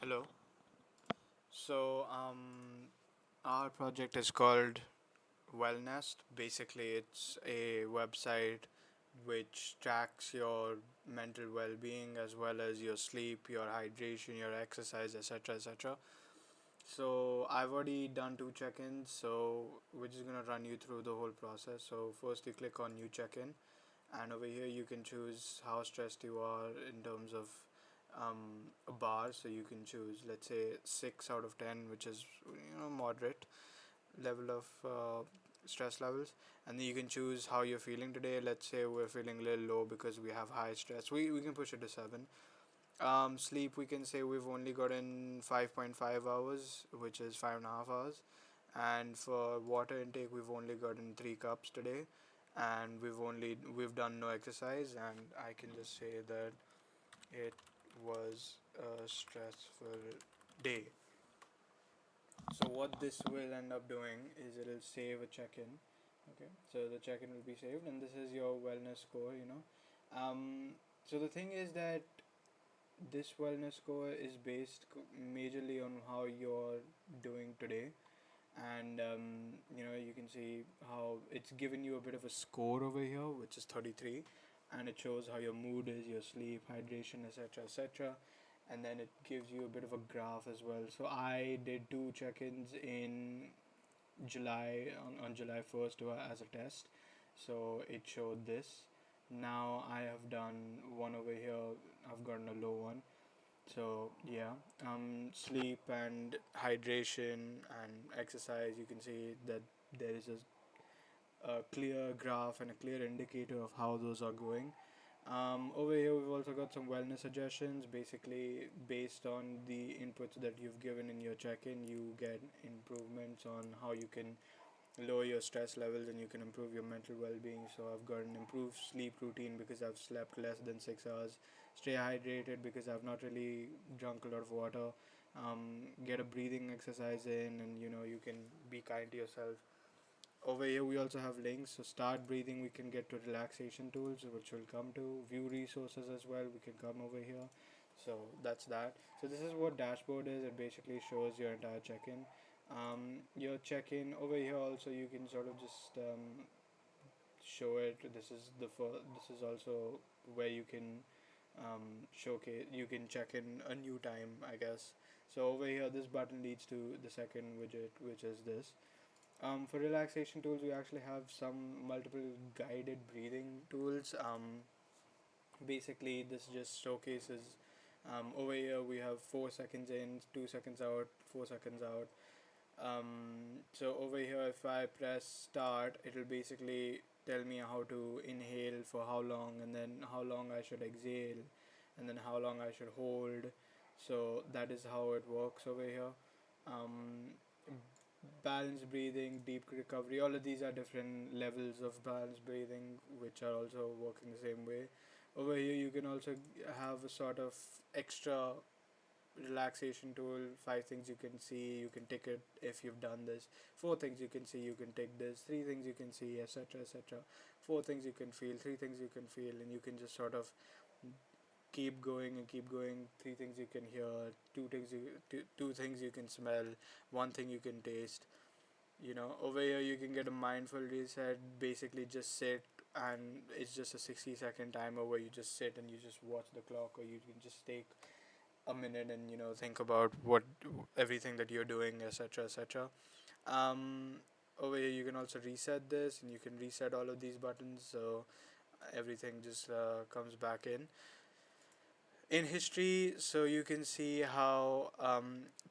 Hello. So, our project is called WellNest. Basically, it's a website which tracks your mental well-being as well as your sleep, your hydration, your exercise, etc., etc. So, I've already done two check-ins. So, we're just gonna run you through the whole process. So, first you click on New Check-in, and over here you can choose how stressed you are in terms of a bar. So you can choose, let's say, 6 out of 10, which is moderate level of stress levels. And then you can choose how you're feeling today. Let's say we're feeling a little low because we have high stress, we can push it to 7. Sleep, we can say we've only gotten 5.5 hours, which is 5.5 hours. And for water intake, we've only gotten 3 cups today, and we've done no exercise. And I can just say that it was a stressful day. So what this will end up doing is it'll save a check-in. Okay, so the check-in will be saved, and this is your wellness score. So the thing is that this wellness score is based majorly on how you're doing today. And you can see how it's given you a bit of a score over here, which is 33. And it shows how your mood is, your sleep, hydration, etc., etc. And then it gives you a bit of a graph as well. So I did two check-ins in July, on July 1st, as a test. So it showed this. Now I have done one over here, I've gotten a low one. So yeah, sleep and hydration and exercise, you can see that there is a clear graph and a clear indicator of how those are going. Over here, we've also got some wellness suggestions. Basically, based on the inputs that you've given in your check-in, you get improvements on how you can lower your stress levels and you can improve your mental well-being. So I've got an improved sleep routine because I've slept less than 6 hours. Stay hydrated because I've not really drunk a lot of water. Get a breathing exercise in, and you can be kind to yourself. Over here we also have links. So start breathing, we can get to relaxation tools, which we'll come to. View resources as well, we can come over here. So that's that. So this is what dashboard is. It basically shows your entire check-in. Your check-in over here also, you can sort of just show it. This is also where you can showcase, you can check in a new time, I guess. So over here this button leads to the second widget, which is this. For relaxation tools, we actually have some multiple guided breathing tools. Basically, this just showcases. Over here, we have 4 seconds in, 2 seconds out, 4 seconds out. So over here, if I press start, it'll basically tell me how to inhale for how long, and then how long I should exhale, and then how long I should hold. So that is how it works over here. Um, Balanced breathing, deep recovery, all of these are different levels of balanced breathing, which are also working the same way. Over here, you can also have a sort of extra relaxation tool. 5 things you can see, you can tick it if you've done this. 4 things you can see, you can tick this. 3 things you can see, etc., etc. 4 things you can feel, 3 things you can feel, and you can just sort of keep going and keep going. 3 things you can hear, two things you can smell, 1 thing you can taste. Over here you can get a mindful reset. Basically just sit, and it's just a 60-second timer where you just sit and you just watch the clock, or you can just take a minute and think about what everything that you're doing, etc., etc. um Over here you can also reset this, and you can reset all of these buttons, so everything just comes back in history. So you can see how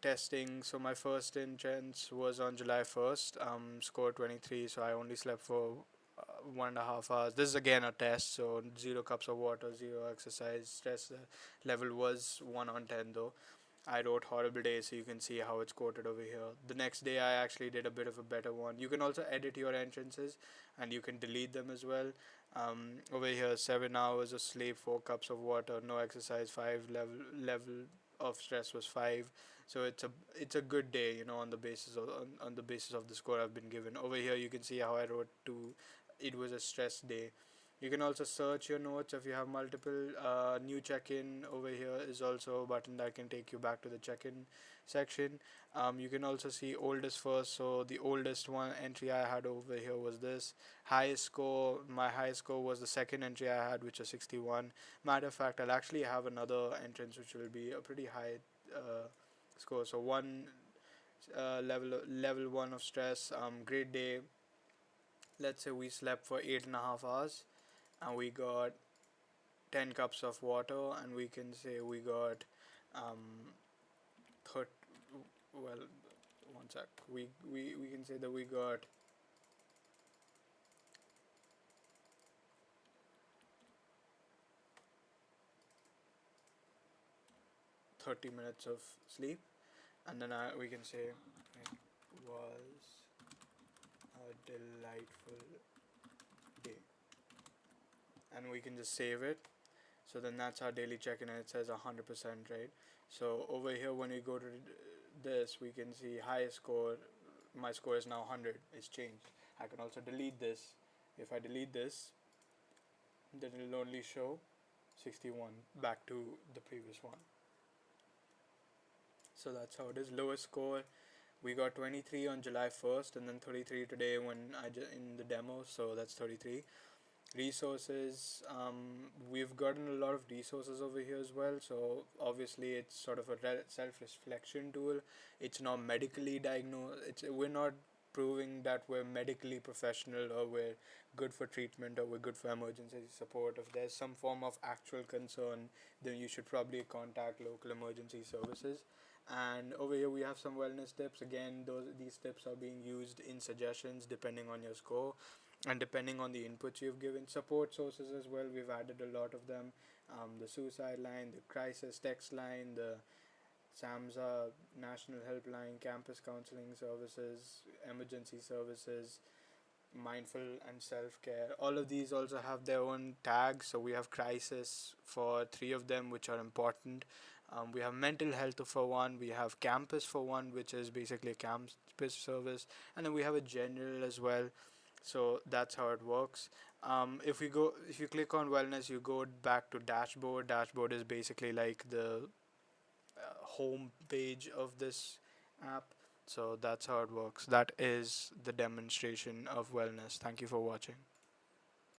testing. So my first entrance was on July 1st, score 23. So I only slept for 1.5 hours. This is again a test, so 0 cups of water, zero exercise. Stress level was 1 on 10 though. I wrote horrible day, so you can see how it's quoted over here. The next day, I actually did a bit of a better one. You can also edit your entrances, and you can delete them as well. Over here, 7 hours of sleep, 4 cups of water, no exercise, five level of stress was 5. So it's a good day, on the basis of on the basis of the score I've been given. Over here, you can see how I wrote 2. It was a stress day. You can also search your notes if you have multiple. New check-in over here is also a button that can take you back to the check-in section. You can also see oldest first. So the oldest one entry I had over here was this. Highest score, my highest score was the second entry I had, which was 61. Matter of fact, I'll actually have another entrance which will be a pretty high score. So one level one of stress. Great day. Let's say we slept for 8.5 hours and we got 10 cups of water, and we can say we got um, third. Well, one sec. We can say that we got 30 minutes of sleep, and then we can say it was a delightful day, and we can just save it. So then that's our daily check-in, and it says 100%, right? So over here, when we go to this, we can see highest score. My score is now 100. It's changed. I can also delete this. If I delete this, then it'll only show 61 back to the previous one. So that's how it is. Lowest score, we got 23 on July 1st, and then 33 today when in the demo. So that's 33. Resources, we've gotten a lot of resources over here as well. So obviously it's sort of a self-reflection tool. It's not medically diagnosed. We're not proving that we're medically professional or we're good for treatment or we're good for emergency support. If there's some form of actual concern, then you should probably contact local emergency services. And over here we have some wellness tips. Again, these tips are being used in suggestions depending on your score and depending on the inputs you've given. Support sources as well, we've added a lot of them. The suicide line, the crisis text line, the SAMSA national helpline, campus counseling services, emergency services, mindful and self-care. All of these also have their own tags. So we have crisis for three of them, which are important. We have mental health for one, we have campus for one, which is basically a campus service, and then we have a general as well. So that's how it works. If you click on wellness, you go back to dashboard. Dashboard is basically like the home page of this app. So that's how it works. That is the demonstration of wellness. Thank you for watching.